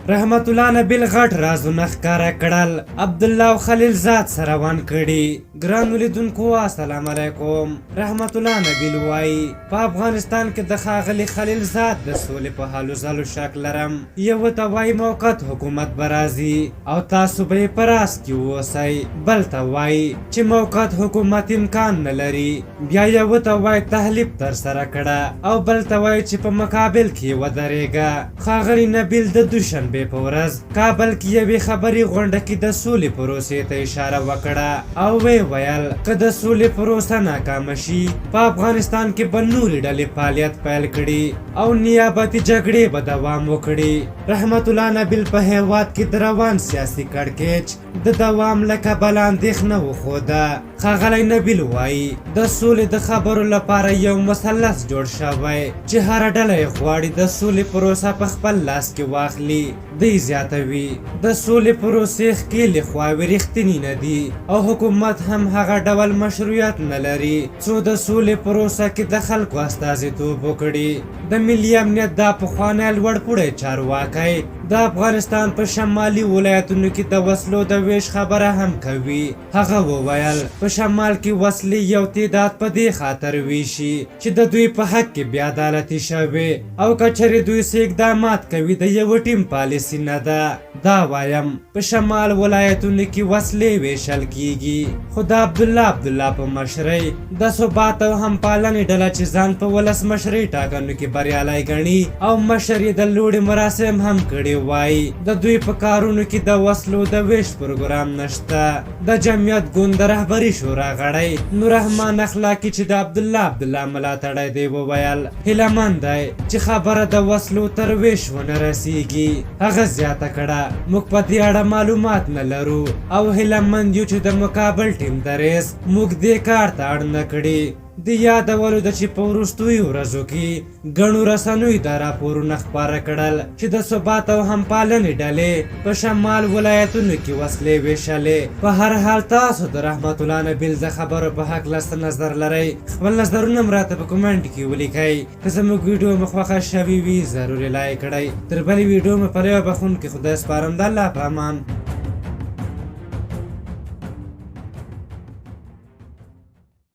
رحمت الله نبیل غټ رازونه ښکاره کړل. عبدالله او خلیل زاد سره روان کړي. ګرانو لیدونکو السلام علیکم. رحمت الله نبیل وایي په افغانستان کې د ښاغلي خلیل زاد د سولې په هلو ځلو شک لرم. یو ته وایي موقت حکومت به راځي او تاسو به یې په راس کې واوسئ، بل ته وایي چې موقت حکومت امکان نه لري. بیا یو ته وایي تحلیف ترسره کړه او بل ته وایي چې په مقابل کې ودرېږه. ښاغلي نبیل د دوشنبې په ورځ کابل کې یوې خبري غونډه کې د سولې پروسې ته اشاره وکړه او ویل که د سولې پروسه ناکامه شي په افغانستان کې به نورې ډلې فعالیت پیل کړي او نیابتي جګړې به دوام وکړي. رحمت الله نبیل په هېواد کې د روان سیاسي کړکېچ د دوام له کبله اندېښنه وښوده. ښاغلی نبیل وایي د سولې د خبرو لپاره یو مثلث جوړ شوی چې هره ډله یې غواړي د سولې پروسه په خپل لاس کې واخلي. دی زیاتوي د سولې پروسې ښکېلې خواوې رښتینې نه دي او حکومت هم هغه ډول مشروعیت نه لري څو د سولې پروسه کې د خلکو استازیتوب وکړي. د ملي امنیت دا پخوانی لوړپوړی چارواکی د افغانستان په شمالي ولایتونو کې د وسلو د ویش خبره هم کوي. هغه وویل په شمال کې وسلې یو تعداد په دې خاطر ویشي چې د دوی په حق کې بې عدالتي شوې او که چېرې دوی څه اقدامات کوي د یو ټیم پالیسي نه ده. دا وایم په شمال ولایتونو کې وسلې ویشل کیږي خو د عبدالله په مشرۍ د ثبات او همپالنې ډله چې ځان په ولسمشرۍ ټاکنو کې بریالی ګڼي او مشر یې د لوړې مراسم هم کړي وایي د دوی په کارونو کې د وسلو د ویش پروګرام نشته. د جمعیت ګوند د رهبري شورا غړی نوررحمان اخلاقي چې د عبدالله ملاتړی دی وویل هیله مند دی چې خبره د وسلو تر ویش ونه رسیږي. هغه زیاته کړه موږ په دې اړه معلومات نه لرو او هیله مند یو چې د مقابل ټیم دریځ موږ دې کار ته اړ نه کړي. د یادولو ده چې په وروستیو ورځو کې ګڼو رسنیو دا راپورونه خپاره کړل چې د ثبات او همپالنې ډلې په شمال ولایتونو کې وسلې ویشلې. په هر حال تاسو د رحمت الله نبیل د خبرو په هکله څه نظر لرئ؟ خپل نظرونه هم راته په کومنټ کې ولیکئ. که زموږ ویډیو مو خوښه شوې وي ضروري لایک کړئ. تر بلې ویډیو مو په یو بخښونکي خدای سپارم. د الله په امان.